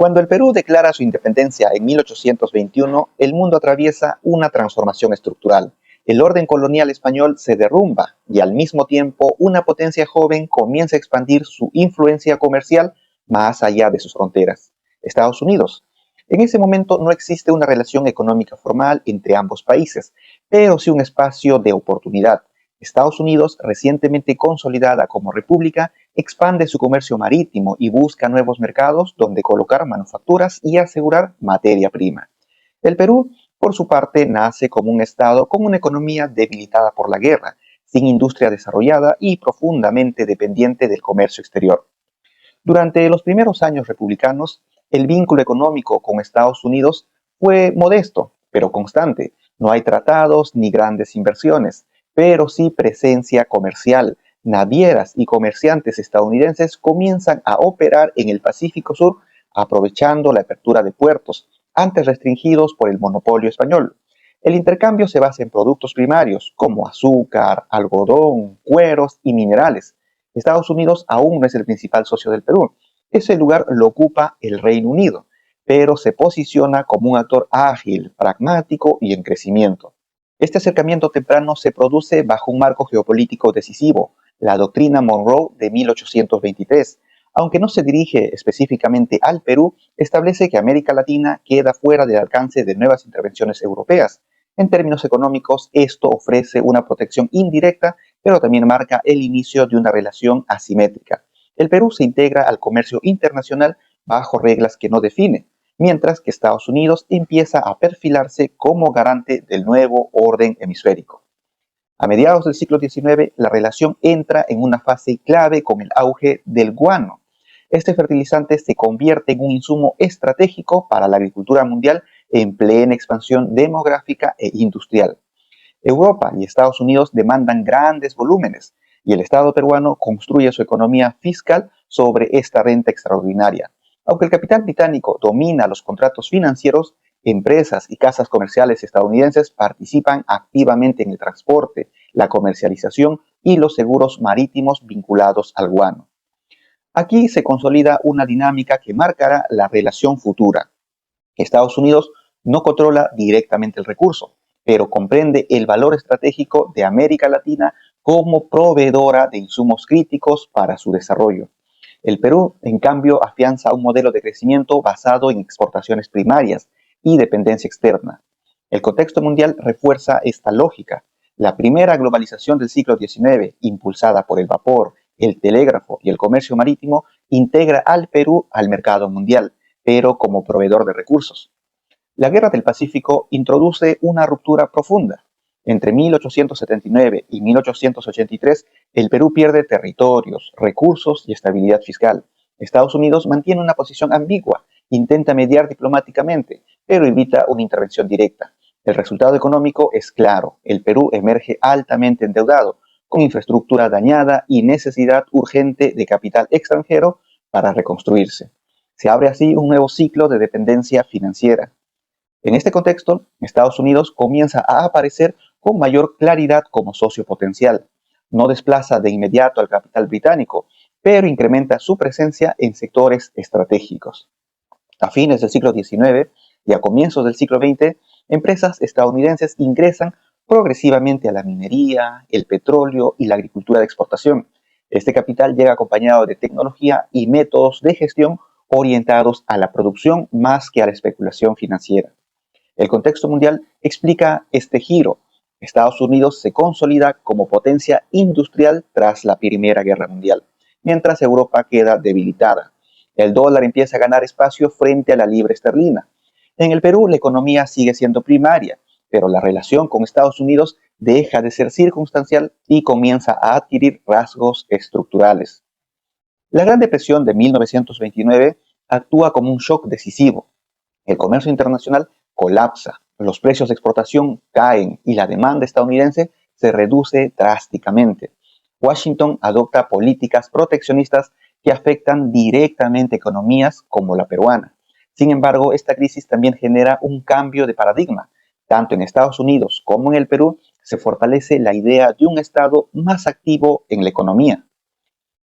Cuando el Perú declara su independencia en 1821, el mundo atraviesa una transformación estructural. El orden colonial español se derrumba y al mismo tiempo una potencia joven comienza a expandir su influencia comercial más allá de sus fronteras, Estados Unidos. En ese momento no existe una relación económica formal entre ambos países, pero sí un espacio de oportunidad. Estados Unidos, recientemente consolidada como república, expande su comercio marítimo y busca nuevos mercados donde colocar manufacturas y asegurar materia prima. El Perú, por su parte, nace como un estado con una economía debilitada por la guerra, sin industria desarrollada y profundamente dependiente del comercio exterior. Durante los primeros años republicanos, el vínculo económico con Estados Unidos fue modesto, pero constante. No hay tratados ni grandes inversiones, pero sí presencia comercial. Navieras y comerciantes estadounidenses comienzan a operar en el Pacífico Sur aprovechando la apertura de puertos, antes restringidos por el monopolio español. El intercambio se basa en productos primarios como azúcar, algodón, cueros y minerales. Estados Unidos aún no es el principal socio del Perú. Ese lugar lo ocupa el Reino Unido, pero se posiciona como un actor ágil, pragmático y en crecimiento. Este acercamiento temprano se produce bajo un marco geopolítico decisivo, la doctrina Monroe de 1823. Aunque no se dirige específicamente al Perú, establece que América Latina queda fuera del alcance de nuevas intervenciones europeas. En términos económicos, esto ofrece una protección indirecta, pero también marca el inicio de una relación asimétrica. El Perú se integra al comercio internacional bajo reglas que no define, mientras que Estados Unidos empieza a perfilarse como garante del nuevo orden hemisférico. A mediados del siglo XIX, la relación entra en una fase clave con el auge del guano. Este fertilizante se convierte en un insumo estratégico para la agricultura mundial en plena expansión demográfica e industrial. Europa y Estados Unidos demandan grandes volúmenes y el Estado peruano construye su economía fiscal sobre esta renta extraordinaria. Aunque el capital británico domina los contratos financieros, empresas y casas comerciales estadounidenses participan activamente en el transporte, la comercialización y los seguros marítimos vinculados al guano. Aquí se consolida una dinámica que marcará la relación futura. Estados Unidos no controla directamente el recurso, pero comprende el valor estratégico de América Latina como proveedora de insumos críticos para su desarrollo. El Perú, en cambio, afianza un modelo de crecimiento basado en exportaciones primarias y dependencia externa. El contexto mundial refuerza esta lógica. La primera globalización del siglo XIX, impulsada por el vapor, el telégrafo y el comercio marítimo, integra al Perú al mercado mundial, pero como proveedor de recursos. La Guerra del Pacífico introduce una ruptura profunda. Entre 1879 y 1883, el Perú pierde territorios, recursos y estabilidad fiscal. Estados Unidos mantiene una posición ambigua, intenta mediar diplomáticamente, pero evita una intervención directa. El resultado económico es claro. El Perú emerge altamente endeudado, con infraestructura dañada y necesidad urgente de capital extranjero para reconstruirse. Se abre así un nuevo ciclo de dependencia financiera. En este contexto, Estados Unidos comienza a aparecer con mayor claridad como socio potencial. No desplaza de inmediato al capital británico, pero incrementa su presencia en sectores estratégicos. A fines del siglo XIX y a comienzos del siglo XX, empresas estadounidenses ingresan progresivamente a la minería, el petróleo y la agricultura de exportación. Este capital llega acompañado de tecnología y métodos de gestión orientados a la producción más que a la especulación financiera. El contexto mundial explica este giro. Estados Unidos se consolida como potencia industrial tras la Primera Guerra Mundial, mientras Europa queda debilitada. El dólar empieza a ganar espacio frente a la libra esterlina. En el Perú la economía sigue siendo primaria, pero la relación con Estados Unidos deja de ser circunstancial y comienza a adquirir rasgos estructurales. La Gran Depresión de 1929 actúa como un shock decisivo. El comercio internacional colapsa, los precios de exportación caen y la demanda estadounidense se reduce drásticamente. Washington adopta políticas proteccionistas que afectan directamente economías como la peruana. Sin embargo, esta crisis también genera un cambio de paradigma. Tanto en Estados Unidos como en el Perú se fortalece la idea de un Estado más activo en la economía.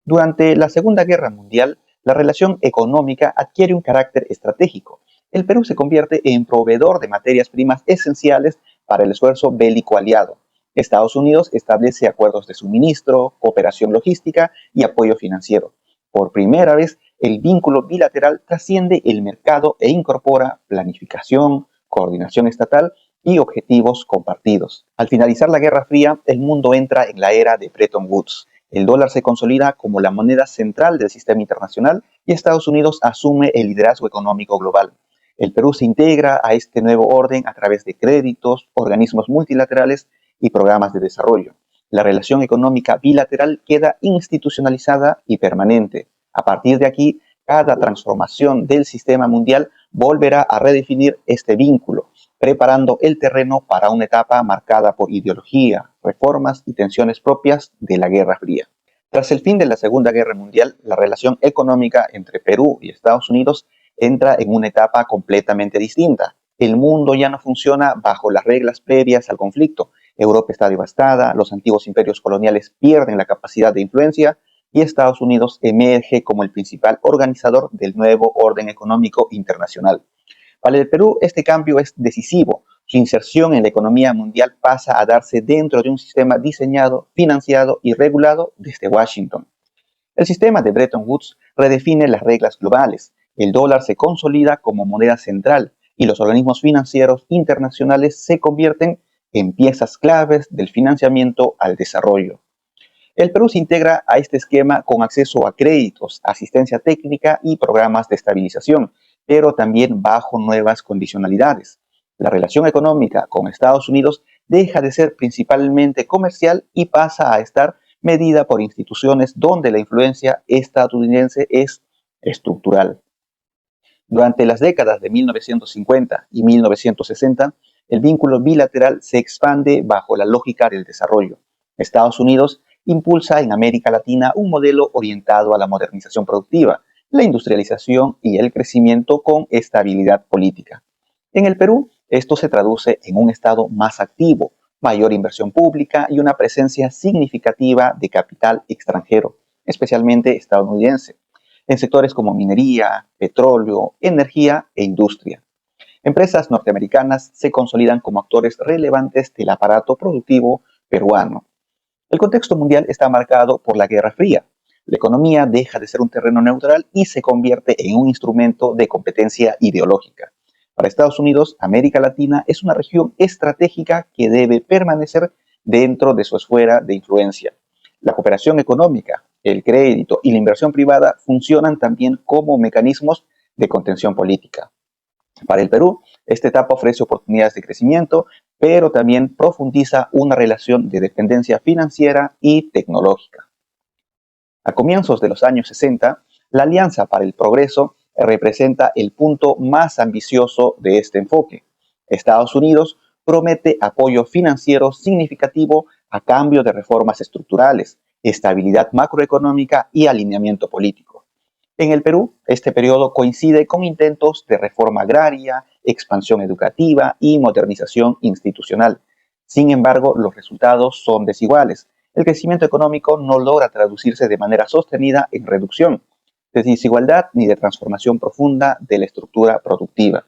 Durante la Segunda Guerra Mundial, la relación económica adquiere un carácter estratégico. El Perú se convierte en proveedor de materias primas esenciales para el esfuerzo bélico aliado. Estados Unidos establece acuerdos de suministro, cooperación logística y apoyo financiero. Por primera vez, el vínculo bilateral trasciende el mercado e incorpora planificación, coordinación estatal y objetivos compartidos. Al finalizar la Guerra Fría, el mundo entra en la era de Bretton Woods. El dólar se consolida como la moneda central del sistema internacional y Estados Unidos asume el liderazgo económico global. El Perú se integra a este nuevo orden a través de créditos, organismos multilaterales y programas de desarrollo. La relación económica bilateral queda institucionalizada y permanente. A partir de aquí, cada transformación del sistema mundial volverá a redefinir este vínculo, preparando el terreno para una etapa marcada por ideología, reformas y tensiones propias de la Guerra Fría. Tras el fin de la Segunda Guerra Mundial, la relación económica entre Perú y Estados Unidos entra en una etapa completamente distinta. El mundo ya no funciona bajo las reglas previas al conflicto. Europa está devastada, los antiguos imperios coloniales pierden la capacidad de influencia y Estados Unidos emerge como el principal organizador del nuevo orden económico internacional. Para el Perú, este cambio es decisivo. Su inserción en la economía mundial pasa a darse dentro de un sistema diseñado, financiado y regulado desde Washington. El sistema de Bretton Woods redefine las reglas globales. El dólar se consolida como moneda central y los organismos financieros internacionales se convierten en piezas claves del financiamiento al desarrollo. El Perú se integra a este esquema con acceso a créditos, asistencia técnica y programas de estabilización, pero también bajo nuevas condicionalidades. La relación económica con Estados Unidos deja de ser principalmente comercial y pasa a estar medida por instituciones donde la influencia estadounidense es estructural. Durante las décadas de 1950 y 1960, el vínculo bilateral se expande bajo la lógica del desarrollo. Estados Unidos impulsa en América Latina un modelo orientado a la modernización productiva, la industrialización y el crecimiento con estabilidad política. En el Perú, esto se traduce en un Estado más activo, mayor inversión pública y una presencia significativa de capital extranjero, especialmente estadounidense, en sectores como minería, petróleo, energía e industria. Empresas norteamericanas se consolidan como actores relevantes del aparato productivo peruano. El contexto mundial está marcado por la Guerra Fría. La economía deja de ser un terreno neutral y se convierte en un instrumento de competencia ideológica. Para Estados Unidos, América Latina es una región estratégica que debe permanecer dentro de su esfera de influencia. La cooperación económica, el crédito y la inversión privada funcionan también como mecanismos de contención política. Para el Perú, esta etapa ofrece oportunidades de crecimiento, pero también profundiza una relación de dependencia financiera y tecnológica. A comienzos de los años 60, la Alianza para el Progreso representa el punto más ambicioso de este enfoque. Estados Unidos promete apoyo financiero significativo a cambio de reformas estructurales, estabilidad macroeconómica y alineamiento político. En el Perú, este periodo coincide con intentos de reforma agraria, expansión educativa y modernización institucional. Sin embargo, los resultados son desiguales. El crecimiento económico no logra traducirse de manera sostenida en reducción de desigualdad ni de transformación profunda de la estructura productiva.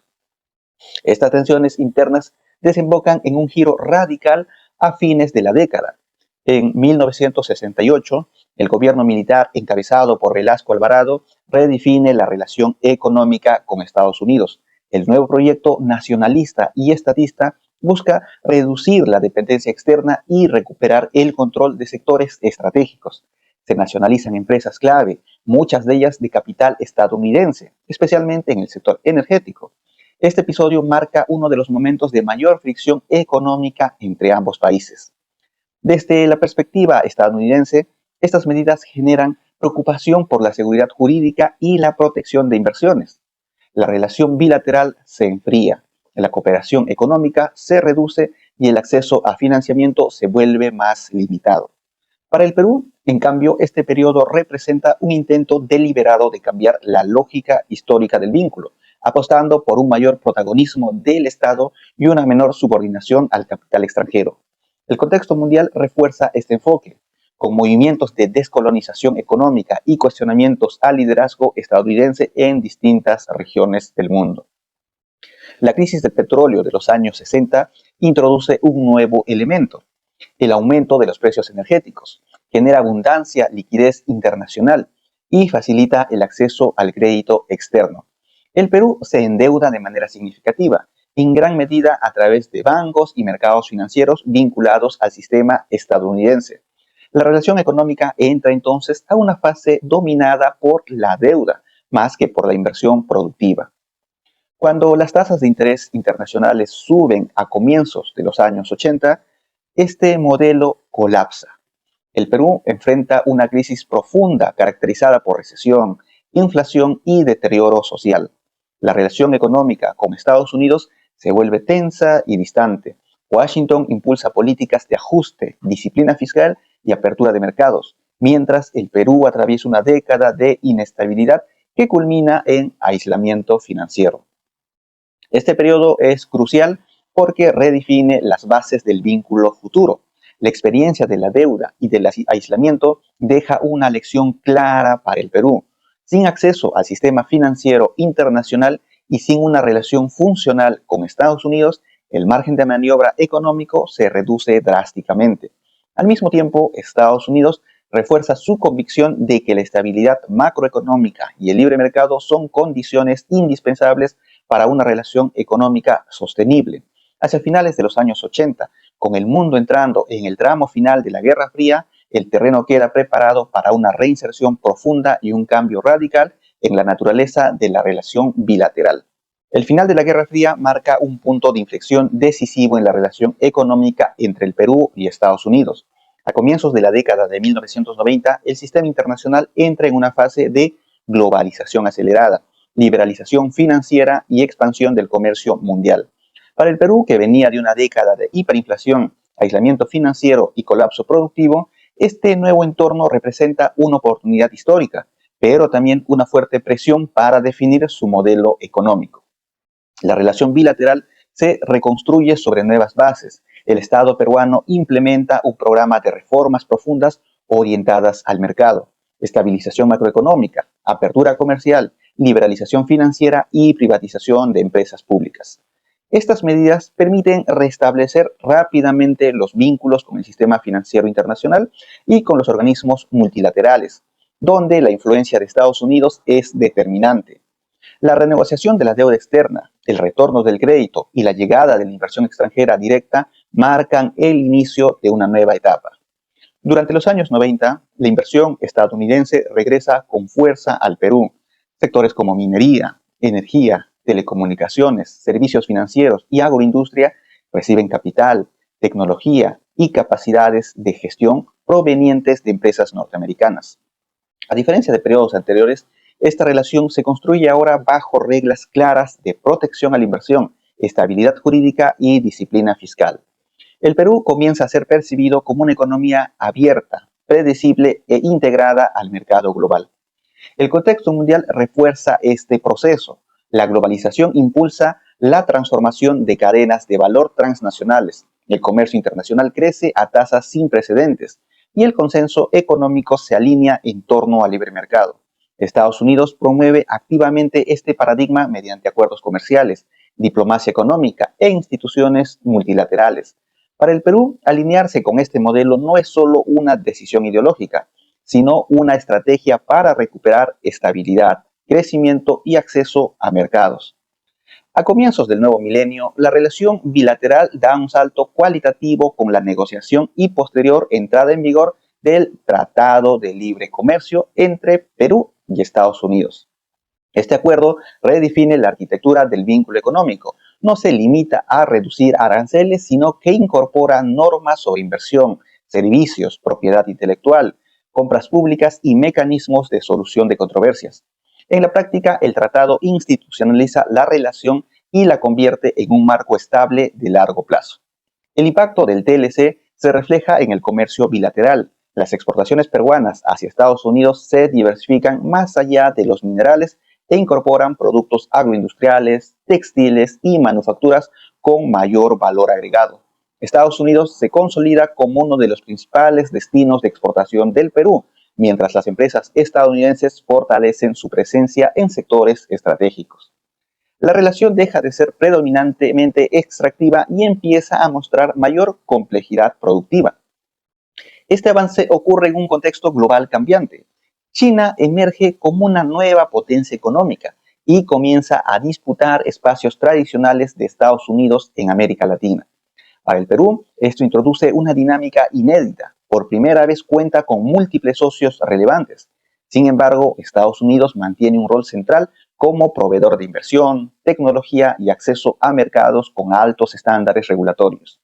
Estas tensiones internas desembocan en un giro radical a fines de la década. En 1968, el gobierno militar encabezado por Velasco Alvarado redefine la relación económica con Estados Unidos. El nuevo proyecto nacionalista y estatista busca reducir la dependencia externa y recuperar el control de sectores estratégicos. Se nacionalizan empresas clave, muchas de ellas de capital estadounidense, especialmente en el sector energético. Este episodio marca uno de los momentos de mayor fricción económica entre ambos países. Desde la perspectiva estadounidense, estas medidas generan preocupación por la seguridad jurídica y la protección de inversiones. La relación bilateral se enfría, la cooperación económica se reduce y el acceso a financiamiento se vuelve más limitado. Para el Perú, en cambio, este periodo representa un intento deliberado de cambiar la lógica histórica del vínculo, apostando por un mayor protagonismo del Estado y una menor subordinación al capital extranjero. El contexto mundial refuerza este enfoque. con movimientos de descolonización económica y cuestionamientos al liderazgo estadounidense en distintas regiones del mundo. La crisis del petróleo de los años 60 introduce un nuevo elemento, el aumento de los precios energéticos, genera abundancia, liquidez internacional y facilita el acceso al crédito externo. El Perú se endeuda de manera significativa, en gran medida a través de bancos y mercados financieros vinculados al sistema estadounidense. La relación económica entra entonces a una fase dominada por la deuda, más que por la inversión productiva. Cuando las tasas de interés internacionales suben a comienzos de los años 80, este modelo colapsa. El Perú enfrenta una crisis profunda caracterizada por recesión, inflación y deterioro social. La relación económica con Estados Unidos se vuelve tensa y distante. Washington impulsa políticas de ajuste, disciplina fiscal y apertura de mercados, mientras el Perú atraviesa una década de inestabilidad que culmina en aislamiento financiero. Este periodo es crucial porque redefine las bases del vínculo futuro. La experiencia de la deuda y del aislamiento deja una lección clara para el Perú. Sin acceso al sistema financiero internacional y sin una relación funcional con Estados Unidos, el margen de maniobra económico se reduce drásticamente. Al mismo tiempo, Estados Unidos refuerza su convicción de que la estabilidad macroeconómica y el libre mercado son condiciones indispensables para una relación económica sostenible. Hacia finales de los años 80, con el mundo entrando en el tramo final de la Guerra Fría, el terreno queda preparado para una reinserción profunda y un cambio radical en la naturaleza de la relación bilateral. El final de la Guerra Fría marca un punto de inflexión decisivo en la relación económica entre el Perú y Estados Unidos. A comienzos de la década de 1990, el sistema internacional entra en una fase de globalización acelerada, liberalización financiera y expansión del comercio mundial. Para el Perú, que venía de una década de hiperinflación, aislamiento financiero y colapso productivo, este nuevo entorno representa una oportunidad histórica, pero también una fuerte presión para definir su modelo económico. La relación bilateral se reconstruye sobre nuevas bases. El Estado peruano implementa un programa de reformas profundas orientadas al mercado, estabilización macroeconómica, apertura comercial, liberalización financiera y privatización de empresas públicas. Estas medidas permiten restablecer rápidamente los vínculos con el sistema financiero internacional y con los organismos multilaterales, donde la influencia de Estados Unidos es determinante. La renegociación de la deuda externa, el retorno del crédito y la llegada de la inversión extranjera directa marcan el inicio de una nueva etapa. Durante los años 90, la inversión estadounidense regresa con fuerza al Perú. Sectores como minería, energía, telecomunicaciones, servicios financieros y agroindustria reciben capital, tecnología y capacidades de gestión provenientes de empresas norteamericanas. A diferencia de periodos anteriores, esta relación se construye ahora bajo reglas claras de protección a la inversión, estabilidad jurídica y disciplina fiscal. El Perú comienza a ser percibido como una economía abierta, predecible e integrada al mercado global. El contexto mundial refuerza este proceso. La globalización impulsa la transformación de cadenas de valor transnacionales. El comercio internacional crece a tasas sin precedentes y el consenso económico se alinea en torno al libre mercado. Estados Unidos promueve activamente este paradigma mediante acuerdos comerciales, diplomacia económica e instituciones multilaterales. Para el Perú, alinearse con este modelo no es solo una decisión ideológica, sino una estrategia para recuperar estabilidad, crecimiento y acceso a mercados. A comienzos del nuevo milenio, la relación bilateral da un salto cualitativo con la negociación y posterior entrada en vigor del Tratado de Libre Comercio entre Perú y Estados Unidos. Este acuerdo redefine la arquitectura del vínculo económico. No se limita a reducir aranceles, sino que incorpora normas sobre inversión, servicios, propiedad intelectual, compras públicas y mecanismos de solución de controversias. En la práctica, el tratado institucionaliza la relación y la convierte en un marco estable de largo plazo. El impacto del TLC se refleja en el comercio bilateral. Las exportaciones peruanas hacia Estados Unidos se diversifican más allá de los minerales e incorporan productos agroindustriales, textiles y manufacturas con mayor valor agregado. Estados Unidos se consolida como uno de los principales destinos de exportación del Perú, mientras las empresas estadounidenses fortalecen su presencia en sectores estratégicos. La relación deja de ser predominantemente extractiva y empieza a mostrar mayor complejidad productiva. Este avance ocurre en un contexto global cambiante. China emerge como una nueva potencia económica y comienza a disputar espacios tradicionales de Estados Unidos en América Latina. Para el Perú, esto introduce una dinámica inédita. Por primera vez cuenta con múltiples socios relevantes. Sin embargo, Estados Unidos mantiene un rol central como proveedor de inversión, tecnología y acceso a mercados con altos estándares regulatorios.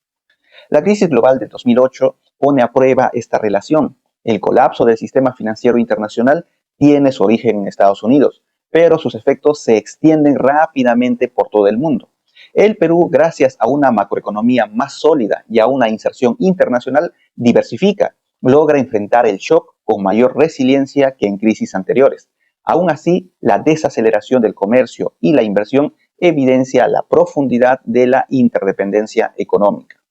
La crisis global de 2008 pone a prueba esta relación. El colapso del sistema financiero internacional tiene su origen en Estados Unidos, pero sus efectos se extienden rápidamente por todo el mundo. El Perú, gracias a una macroeconomía más sólida y a una inserción internacional, diversifica, logra enfrentar el shock con mayor resiliencia que en crisis anteriores. Aún así, la desaceleración del comercio y la inversión evidencia la profundidad de la interdependencia económica.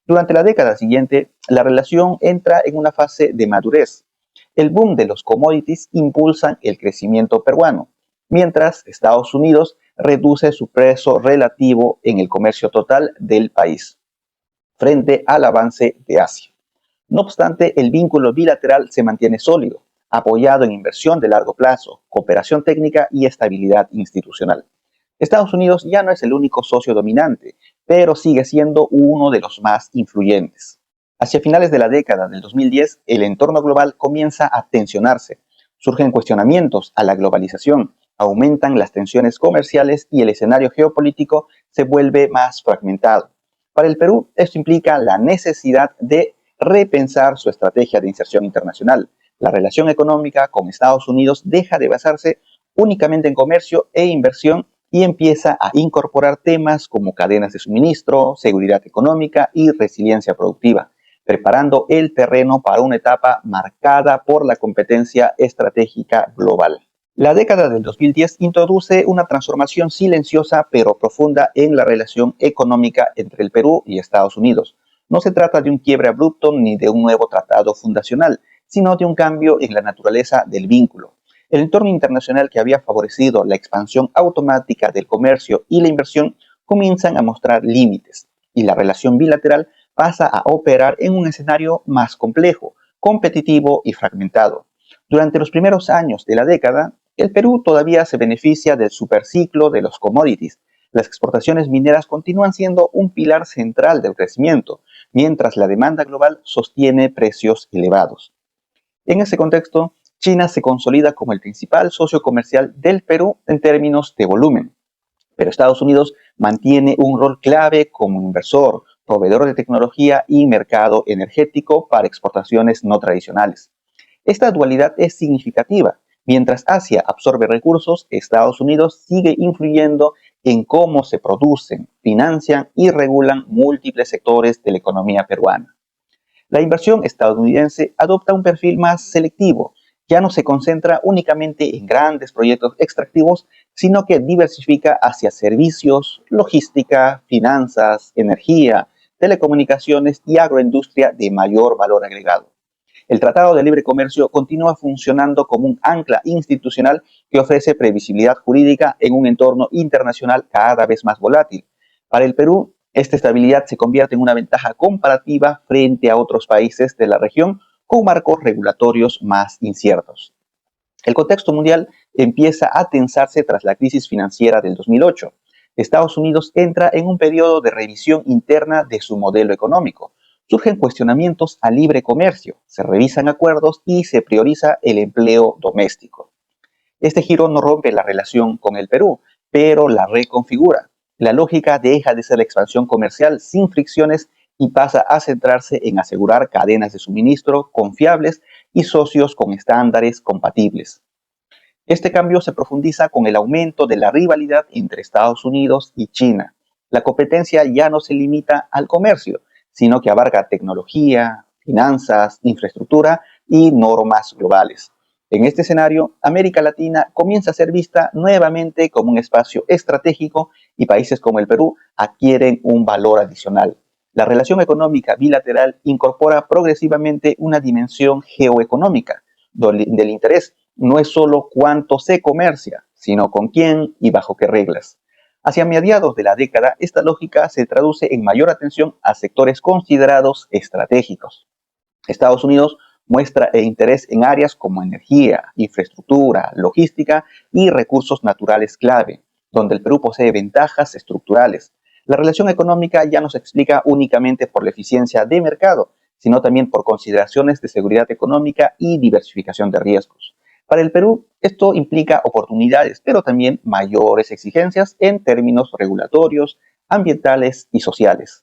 Durante la década siguiente, la relación entra en una fase de madurez. El boom de los commodities impulsa el crecimiento peruano, mientras Estados Unidos reduce su peso relativo en el comercio total del país, frente al avance de Asia. No obstante, el vínculo bilateral se mantiene sólido, apoyado en inversión de largo plazo, cooperación técnica y estabilidad institucional. Estados Unidos ya no es el único socio dominante, pero sigue siendo uno de los más influyentes. Hacia finales de la década del 2010, el entorno global comienza a tensionarse. Surgen cuestionamientos a la globalización, aumentan las tensiones comerciales y el escenario geopolítico se vuelve más fragmentado. Para el Perú, esto implica la necesidad de repensar su estrategia de inserción internacional. La relación económica con Estados Unidos deja de basarse únicamente en comercio e inversión y empieza a incorporar temas como cadenas de suministro, seguridad económica y resiliencia productiva, preparando el terreno para una etapa marcada por la competencia estratégica global. La década del 2010 introduce una transformación silenciosa pero profunda en la relación económica entre el Perú y Estados Unidos. No se trata de un quiebre abrupto ni de un nuevo tratado fundacional, sino de un cambio en la naturaleza del vínculo. El entorno internacional que había favorecido la expansión automática del comercio y la inversión comienzan a mostrar límites y la relación bilateral pasa a operar en un escenario más complejo, competitivo y fragmentado. Durante los primeros años de la década, el Perú todavía se beneficia del superciclo de los commodities. Las exportaciones mineras continúan siendo un pilar central del crecimiento, mientras la demanda global sostiene precios elevados. En ese contexto, China se consolida como el principal socio comercial del Perú en términos de volumen, pero Estados Unidos mantiene un rol clave como inversor, proveedor de tecnología y mercado energético para exportaciones no tradicionales. Esta dualidad es significativa. Mientras Asia absorbe recursos, Estados Unidos sigue influyendo en cómo se producen, financian y regulan múltiples sectores de la economía peruana. La inversión estadounidense adopta un perfil más selectivo, ya no se concentra únicamente en grandes proyectos extractivos, sino que diversifica hacia servicios, logística, finanzas, energía, telecomunicaciones y agroindustria de mayor valor agregado. El Tratado de Libre Comercio continúa funcionando como un ancla institucional que ofrece previsibilidad jurídica en un entorno internacional cada vez más volátil. Para el Perú, esta estabilidad se convierte en una ventaja comparativa frente a otros países de la región con marcos regulatorios más inciertos. El contexto mundial empieza a tensarse tras la crisis financiera del 2008. Estados Unidos entra en un periodo de revisión interna de su modelo económico. Surgen cuestionamientos al libre comercio, se revisan acuerdos y se prioriza el empleo doméstico. Este giro no rompe la relación con el Perú, pero la reconfigura. La lógica deja de ser la expansión comercial sin fricciones y pasa a centrarse en asegurar cadenas de suministro confiables y socios con estándares compatibles. Este cambio se profundiza con el aumento de la rivalidad entre Estados Unidos y China. La competencia ya no se limita al comercio, sino que abarca tecnología, finanzas, infraestructura y normas globales. En este escenario, América Latina comienza a ser vista nuevamente como un espacio estratégico y países como el Perú adquieren un valor adicional. La relación económica bilateral incorpora progresivamente una dimensión geoeconómica, donde el interés no es solo cuánto se comercia, sino con quién y bajo qué reglas. Hacia mediados de la década, esta lógica se traduce en mayor atención a sectores considerados estratégicos. Estados Unidos muestra interés en áreas como energía, infraestructura, logística y recursos naturales clave, donde el Perú posee ventajas estructurales. La relación económica ya no se explica únicamente por la eficiencia de mercado, sino también por consideraciones de seguridad económica y diversificación de riesgos. Para el Perú, esto implica oportunidades, pero también mayores exigencias en términos regulatorios, ambientales y sociales.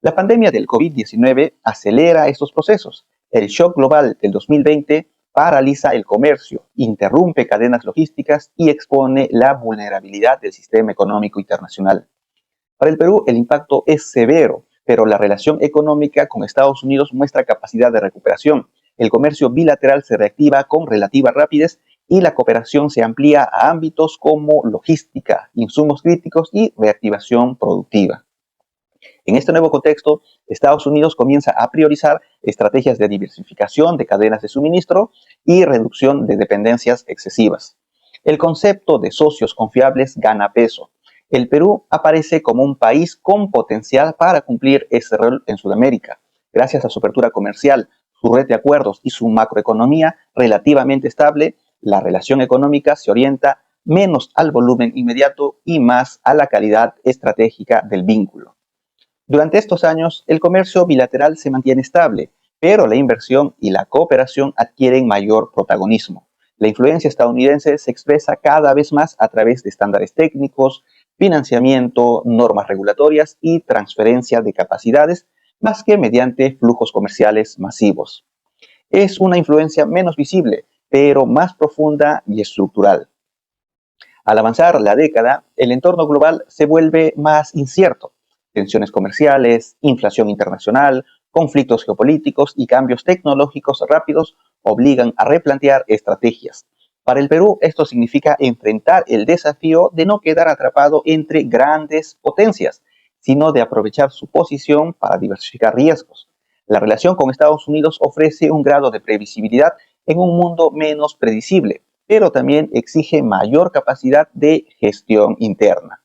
La pandemia del COVID-19 acelera estos procesos. El shock global del 2020 paraliza el comercio, interrumpe cadenas logísticas y expone la vulnerabilidad del sistema económico internacional. Para el Perú, el impacto es severo, pero la relación económica con Estados Unidos muestra capacidad de recuperación. El comercio bilateral se reactiva con relativa rapidez y la cooperación se amplía a ámbitos como logística, insumos críticos y reactivación productiva. En este nuevo contexto, Estados Unidos comienza a priorizar estrategias de diversificación de cadenas de suministro y reducción de dependencias excesivas. El concepto de socios confiables gana peso. El Perú aparece como un país con potencial para cumplir ese rol en Sudamérica, gracias a su apertura comercial, su red de acuerdos y su macroeconomía relativamente estable. La relación económica se orienta menos al volumen inmediato y más a la calidad estratégica del vínculo. Durante estos años, el comercio bilateral se mantiene estable, pero la inversión y la cooperación adquieren mayor protagonismo. La influencia estadounidense se expresa cada vez más a través de estándares técnicos, financiamiento, normas regulatorias y transferencia de capacidades, más que mediante flujos comerciales masivos. Es una influencia menos visible, pero más profunda y estructural. Al avanzar la década, el entorno global se vuelve más incierto. Tensiones comerciales, inflación internacional, conflictos geopolíticos y cambios tecnológicos rápidos obligan a replantear estrategias. Para el Perú, esto significa enfrentar el desafío de no quedar atrapado entre grandes potencias, sino de aprovechar su posición para diversificar riesgos. La relación con Estados Unidos ofrece un grado de previsibilidad en un mundo menos predecible, pero también exige mayor capacidad de gestión interna.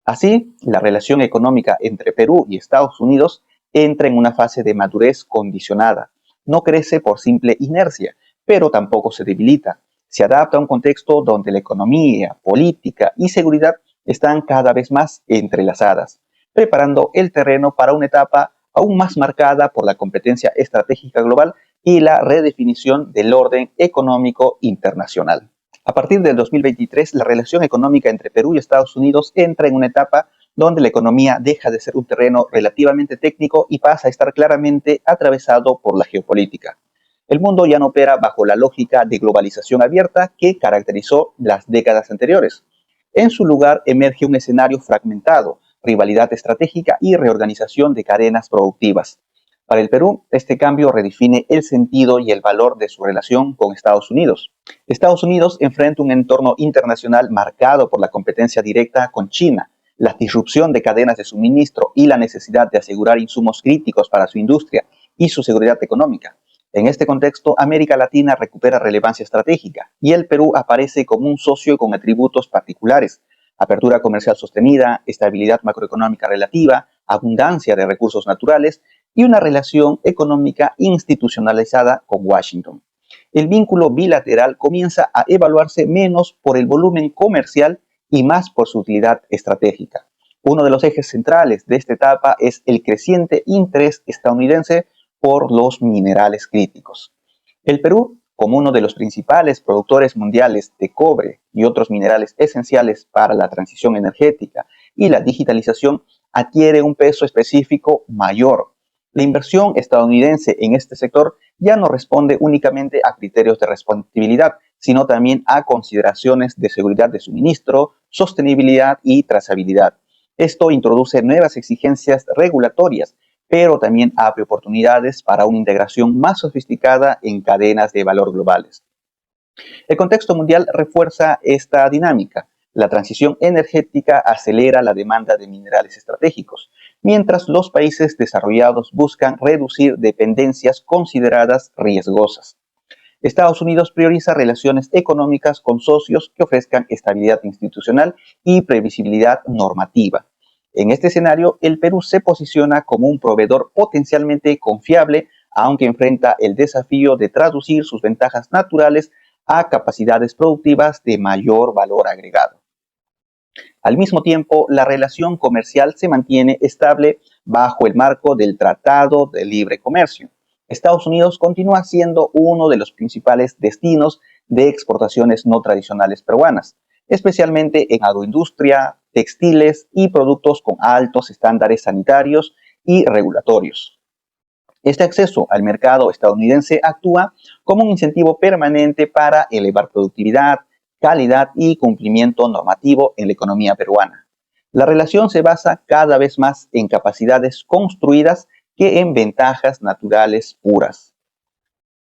Así, la relación económica entre Perú y Estados Unidos entra en una fase de madurez condicionada. No crece por simple inercia, pero tampoco se debilita. Se adapta a un contexto donde la economía, política y seguridad están cada vez más entrelazadas, preparando el terreno para una etapa aún más marcada por la competencia estratégica global y la redefinición del orden económico internacional. A partir del 2023, la relación económica entre Perú y Estados Unidos entra en una etapa donde la economía deja de ser un terreno relativamente técnico y pasa a estar claramente atravesado por la geopolítica. El mundo ya no opera bajo la lógica de globalización abierta que caracterizó las décadas anteriores. En su lugar emerge un escenario fragmentado, rivalidad estratégica y reorganización de cadenas productivas. Para el Perú, este cambio redefine el sentido y el valor de su relación con Estados Unidos. Estados Unidos enfrenta un entorno internacional marcado por la competencia directa con China, la disrupción de cadenas de suministro y la necesidad de asegurar insumos críticos para su industria y su seguridad económica. En este contexto, América Latina recupera relevancia estratégica y el Perú aparece como un socio con atributos particulares: apertura comercial sostenida, estabilidad macroeconómica relativa, abundancia de recursos naturales y una relación económica institucionalizada con Washington. El vínculo bilateral comienza a evaluarse menos por el volumen comercial y más por su utilidad estratégica. Uno de los ejes centrales de esta etapa es el creciente interés estadounidense por los minerales críticos. El Perú, como uno de los principales productores mundiales de cobre y otros minerales esenciales para la transición energética y la digitalización, adquiere un peso específico mayor. La inversión estadounidense en este sector ya no responde únicamente a criterios de responsabilidad, sino también a consideraciones de seguridad de suministro, sostenibilidad y trazabilidad. Esto introduce nuevas exigencias regulatorias, pero también abre oportunidades para una integración más sofisticada en cadenas de valor globales. El contexto mundial refuerza esta dinámica. La transición energética acelera la demanda de minerales estratégicos, mientras los países desarrollados buscan reducir dependencias consideradas riesgosas. Estados Unidos prioriza relaciones económicas con socios que ofrezcan estabilidad institucional y previsibilidad normativa. En este escenario, el Perú se posiciona como un proveedor potencialmente confiable, aunque enfrenta el desafío de traducir sus ventajas naturales a capacidades productivas de mayor valor agregado. Al mismo tiempo, la relación comercial se mantiene estable bajo el marco del Tratado de Libre Comercio. Estados Unidos continúa siendo uno de los principales destinos de exportaciones no tradicionales peruanas, especialmente en agroindustria, textiles y productos con altos estándares sanitarios y regulatorios. Este acceso al mercado estadounidense actúa como un incentivo permanente para elevar productividad, calidad y cumplimiento normativo en la economía peruana. La relación se basa cada vez más en capacidades construidas que en ventajas naturales puras.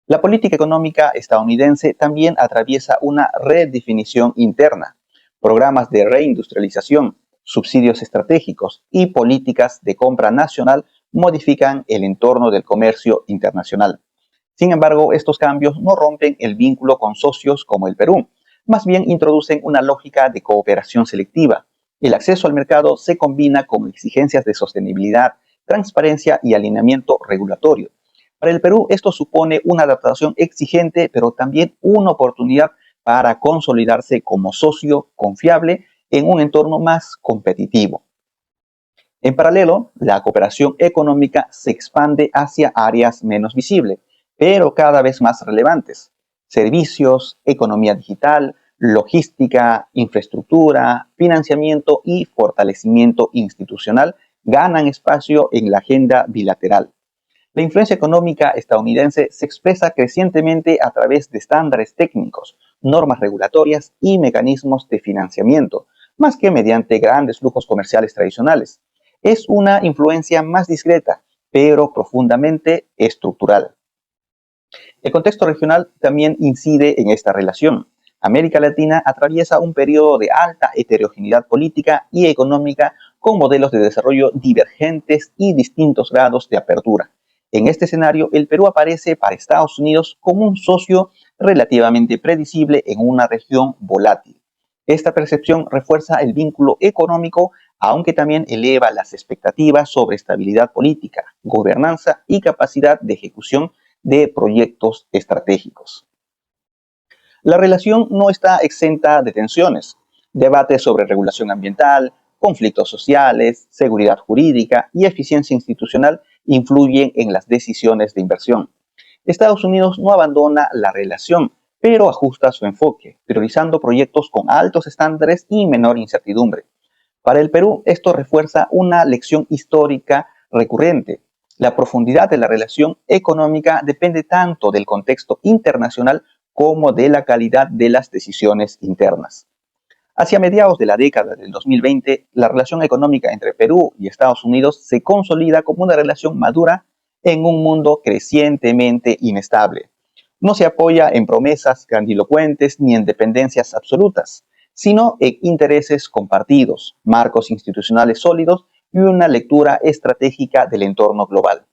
La política económica estadounidense también atraviesa una redefinición interna. Programas de reindustrialización, subsidios estratégicos y políticas de compra nacional modifican el entorno del comercio internacional. Sin embargo, estos cambios no rompen el vínculo con socios como el Perú, más bien introducen una lógica de cooperación selectiva. El acceso al mercado se combina con exigencias de sostenibilidad, transparencia y alineamiento regulatorio. Para el Perú, esto supone una adaptación exigente, pero también una oportunidad para consolidarse como socio confiable en un entorno más competitivo. En paralelo, la cooperación económica se expande hacia áreas menos visibles, pero cada vez más relevantes. Servicios, economía digital, logística, infraestructura, financiamiento y fortalecimiento institucional ganan espacio en la agenda bilateral. La influencia económica estadounidense se expresa crecientemente a través de estándares técnicos, normas regulatorias y mecanismos de financiamiento, más que mediante grandes flujos comerciales tradicionales. Es una influencia más discreta, pero profundamente estructural. El contexto regional también incide en esta relación. América Latina atraviesa un periodo de alta heterogeneidad política y económica con modelos de desarrollo divergentes y distintos grados de apertura. En este escenario, el Perú aparece para Estados Unidos como un socio relativamente predecible en una región volátil. Esta percepción refuerza el vínculo económico, aunque también eleva las expectativas sobre estabilidad política, gobernanza y capacidad de ejecución de proyectos estratégicos. La relación no está exenta de tensiones. Debates sobre regulación ambiental, conflictos sociales, seguridad jurídica y eficiencia institucional influyen en las decisiones de inversión. Estados Unidos no abandona la relación, pero ajusta su enfoque, priorizando proyectos con altos estándares y menor incertidumbre. Para el Perú, esto refuerza una lección histórica recurrente. La profundidad de la relación económica depende tanto del contexto internacional como de la calidad de las decisiones internas. Hacia mediados de la década del 2020, la relación económica entre Perú y Estados Unidos se consolida como una relación madura en un mundo crecientemente inestable. No se apoya en promesas grandilocuentes ni en dependencias absolutas, sino en intereses compartidos, marcos institucionales sólidos y una lectura estratégica del entorno global.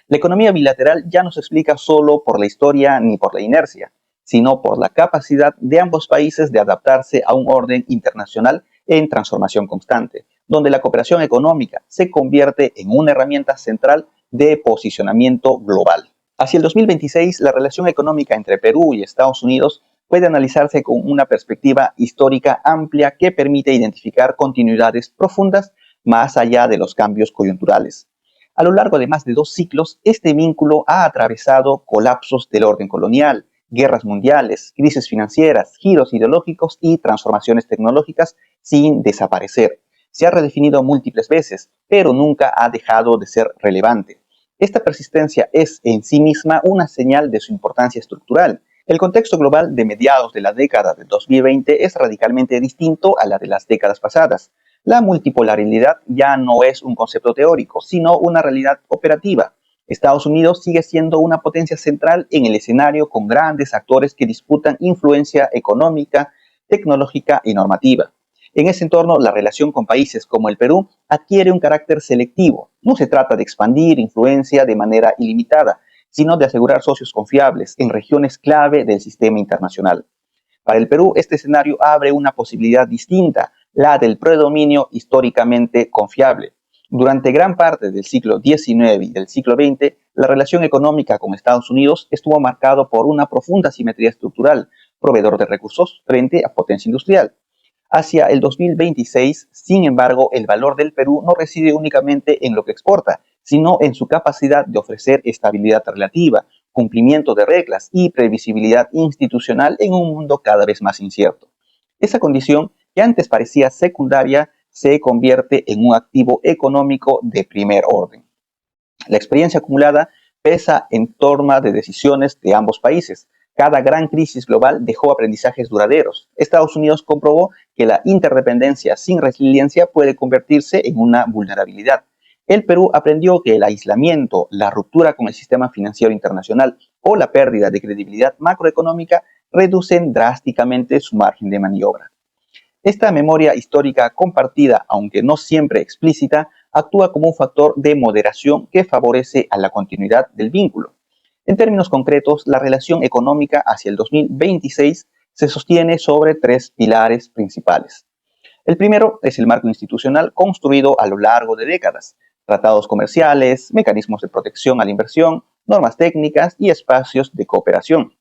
La economía bilateral ya no se explica solo por la historia ni por la inercia, sino por la capacidad de ambos países de adaptarse a un orden internacional en transformación constante, donde la cooperación económica se convierte en una herramienta central de posicionamiento global. Hacia el 2026, la relación económica entre Perú y Estados Unidos puede analizarse con una perspectiva histórica amplia que permite identificar continuidades profundas más allá de los cambios coyunturales. A lo largo de más de 2 siglos, este vínculo ha atravesado colapsos del orden colonial, guerras mundiales, crisis financieras, giros ideológicos y transformaciones tecnológicas sin desaparecer. Se ha redefinido múltiples veces, pero nunca ha dejado de ser relevante. Esta persistencia es en sí misma una señal de su importancia estructural. El contexto global de mediados de la década de 2020 es radicalmente distinto a la de las décadas pasadas. La multipolaridad ya no es un concepto teórico, sino una realidad operativa. Estados Unidos sigue siendo una potencia central en el escenario con grandes actores que disputan influencia económica, tecnológica y normativa. En ese entorno, la relación con países como el Perú adquiere un carácter selectivo. No se trata de expandir influencia de manera ilimitada, sino de asegurar socios confiables en regiones clave del sistema internacional. Para el Perú, este escenario abre una posibilidad distinta, la del predominio históricamente confiable. Durante gran parte del siglo XIX y del siglo XX, la relación económica con Estados Unidos estuvo marcado por una profunda simetría estructural, proveedor de recursos frente a potencia industrial. Hacia el 2026, sin embargo, el valor del Perú no reside únicamente en lo que exporta, sino en su capacidad de ofrecer estabilidad relativa, cumplimiento de reglas y previsibilidad institucional en un mundo cada vez más incierto. Esa condición, que antes parecía secundaria, se convierte en un activo económico de primer orden. La experiencia acumulada pesa en torno de decisiones de ambos países. Cada gran crisis global dejó aprendizajes duraderos. Estados Unidos comprobó que la interdependencia sin resiliencia puede convertirse en una vulnerabilidad. El Perú aprendió que el aislamiento, la ruptura con el sistema financiero internacional o la pérdida de credibilidad macroeconómica reducen drásticamente su margen de maniobra. Esta memoria histórica compartida, aunque no siempre explícita, actúa como un factor de moderación que favorece a la continuidad del vínculo. En términos concretos, la relación económica hacia el 2026 se sostiene sobre tres pilares principales. El primero es el marco institucional construido a lo largo de décadas: tratados comerciales, mecanismos de protección a la inversión, normas técnicas y espacios de cooperación.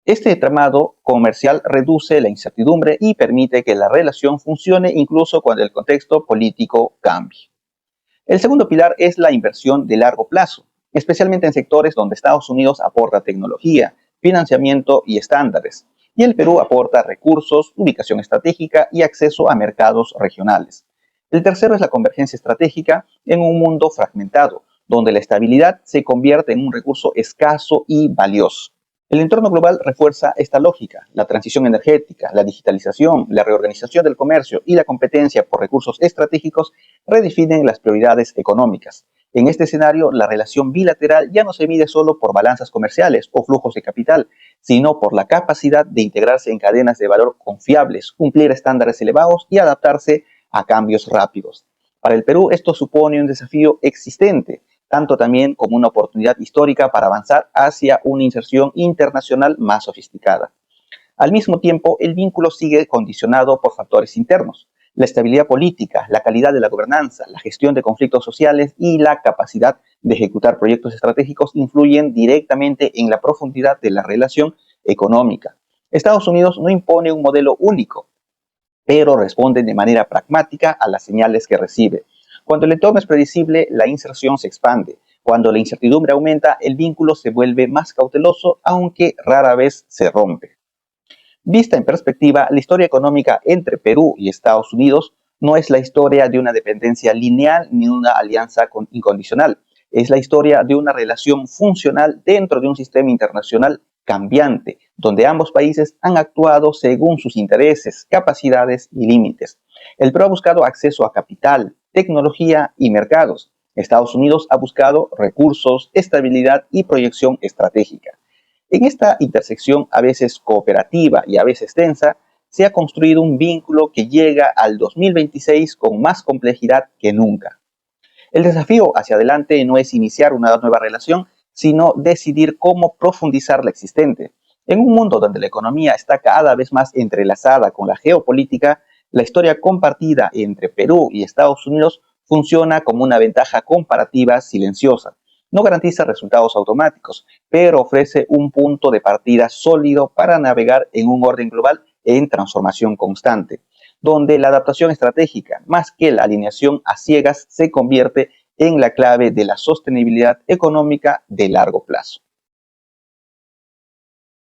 Este entramado comercial reduce la incertidumbre y permite que la relación funcione incluso cuando el contexto político cambie. El segundo pilar es la inversión de largo plazo, especialmente en sectores donde Estados Unidos aporta tecnología, financiamiento y estándares, y el Perú aporta recursos, ubicación estratégica y acceso a mercados regionales. El tercero es la convergencia estratégica en un mundo fragmentado, donde la estabilidad se convierte en un recurso escaso y valioso. El entorno global refuerza esta lógica. La transición energética, la digitalización, la reorganización del comercio y la competencia por recursos estratégicos redefinen las prioridades económicas. En este escenario, la relación bilateral ya no se mide solo por balanzas comerciales o flujos de capital, sino por la capacidad de integrarse en cadenas de valor confiables, cumplir estándares elevados y adaptarse a cambios rápidos. Para el Perú, esto supone un desafío existente, tanto también como una oportunidad histórica para avanzar hacia una inserción internacional más sofisticada. Al mismo tiempo, el vínculo sigue condicionado por factores internos: la estabilidad política, la calidad de la gobernanza, la gestión de conflictos sociales y la capacidad de ejecutar proyectos estratégicos influyen directamente en la profundidad de la relación económica. Estados Unidos no impone un modelo único, pero responde de manera pragmática a las señales que recibe. Cuando el entorno es predecible, la inserción se expande. Cuando la incertidumbre aumenta, el vínculo se vuelve más cauteloso, aunque rara vez se rompe. Vista en perspectiva, la historia económica entre Perú y Estados Unidos no es la historia de una dependencia lineal ni una alianza incondicional. Es la historia de una relación funcional dentro de un sistema internacional cambiante, donde ambos países han actuado según sus intereses, capacidades y límites. El Perú ha buscado acceso a capital, tecnología y mercados. Estados Unidos ha buscado recursos, estabilidad y proyección estratégica. En esta intersección, a veces cooperativa y a veces tensa, se ha construido un vínculo que llega al 2026 con más complejidad que nunca. El desafío hacia adelante no es iniciar una nueva relación, sino decidir cómo profundizar la existente. En un mundo donde la economía está cada vez más entrelazada con la geopolítica, la historia compartida entre Perú y Estados Unidos funciona como una ventaja comparativa silenciosa. No garantiza resultados automáticos, pero ofrece un punto de partida sólido para navegar en un orden global en transformación constante, donde la adaptación estratégica, más que la alineación a ciegas, se convierte en la clave de la sostenibilidad económica de largo plazo.